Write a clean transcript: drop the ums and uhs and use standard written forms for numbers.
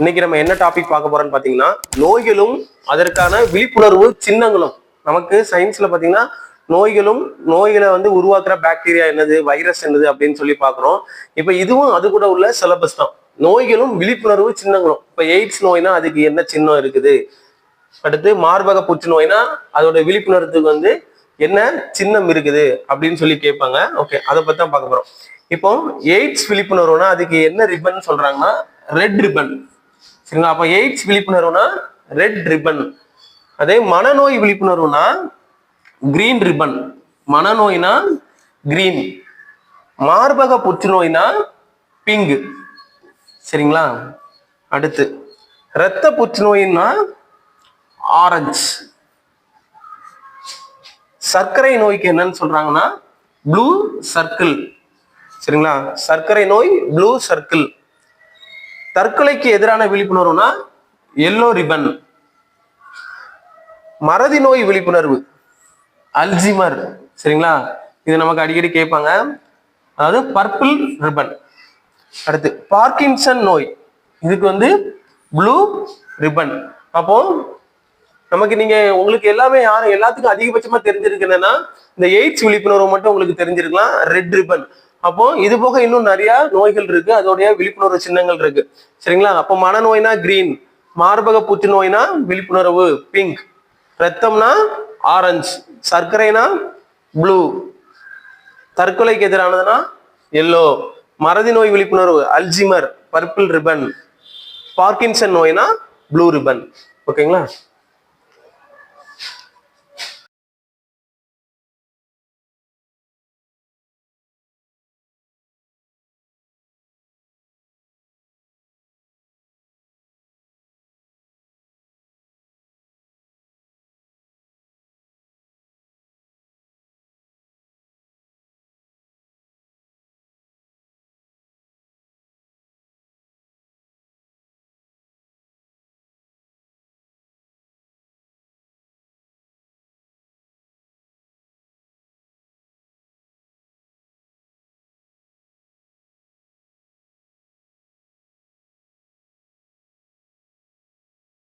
இன்னைக்கு நம்ம என்ன டாபிக் பார்க்க போறோம்னு பாத்தீங்கன்னா, நோய்களும் அதற்கான விழிப்புணர்வு சின்னங்களும். நமக்கு சயின்ஸ்ல பாத்தீங்கன்னா நோய்களை உருவாக்குற பாக்டீரியா என்னது, வைரஸ் என்னது அப்படின்னு சொல்லி பாக்குறோம். இப்ப இதுவும் அது கூட உள்ள சிலபஸ் தான். நோய்களும் விழிப்புணர்வு சின்னங்களும். இப்ப எய்ட்ஸ் நோய்னா அதுக்கு என்ன சின்னம் இருக்குது, அடுத்து மார்பக புற்றுநோய்னா அதோட விழிப்புணர்வுக்கு என்ன சின்னம் இருக்குது அப்படின்னு சொல்லி கேட்பாங்க. ஓகே, அதை பத்தி தான் பார்க்க போறோம். இப்போ எய்ட்ஸ் விழிப்புணர்வுனா அதுக்கு என்ன ரிப்பன் சொல்றாங்கன்னா ரெட் ரிப்பன். சரிங்களா? அப்ப எய்ட்ஸ் விழிப்புணர்வுனா ரெட் ரிப்பன். அதே மனநோய் விழிப்புணர்வுனா கிரீன் ரிப்பன். மனநோய்னா கிரீன், மார்பக புற்றுநோய்னா பிங்க். சரிங்களா? அடுத்து இரத்த புற்றுநோய்னா ஆரஞ்சு. சர்க்கரை நோய்க்கு என்னன்னு சொல்றாங்கன்னா ப்ளூ சர்க்கிள். சரிங்களா? சர்க்கரை நோய் ப்ளூ சர்க்கிள். தற்கொலைக்கு எதிரான விழிப்புணர்வுனா எல்லோ ரிப்பன். மறதி நோய் விழிப்புணர்வு அல்ஜிமர். சரிங்களா? இது நமக்கு அடிக்கடி கேட்பாங்க, அதாவது பர்பிள் ரிப்பன். அடுத்து பார்க்கின்சன் நோய், இதுக்கு ப்ளூ ரிப்பன். அப்போ நமக்கு உங்களுக்கு எல்லாத்துக்கும் அதிகபட்சமா தெரிஞ்சிருக்கு என்னன்னா இந்த எய்ட்ஸ் விழிப்புணர்வு மட்டும் உங்களுக்கு தெரிஞ்சிருக்கலாம், ரெட் ரிப்பன். அப்போ இது போக இன்னும் நிறைய நோய்கள் இருக்கு, அதோடைய விழிப்புணர்வு சின்னங்கள் இருக்கு. சரிங்களா? அப்போ மனநோய்னா கிரீன், மார்பக புற்றுநோய்னா விழிப்புணர்வு பிங்க், ரத்தம்னா ஆரஞ்சு, சர்க்கரைனா ப்ளூ, தற்கொலைக்கு எதிரானதுன்னா எல்லோ, மறதி நோய் விழிப்புணர்வு அல்ஜிமர் பர்பிள் ரிப்பன், பார்க்கின்சன் நோய்னா ப்ளூ ரிப்பன். ஓகேங்களா?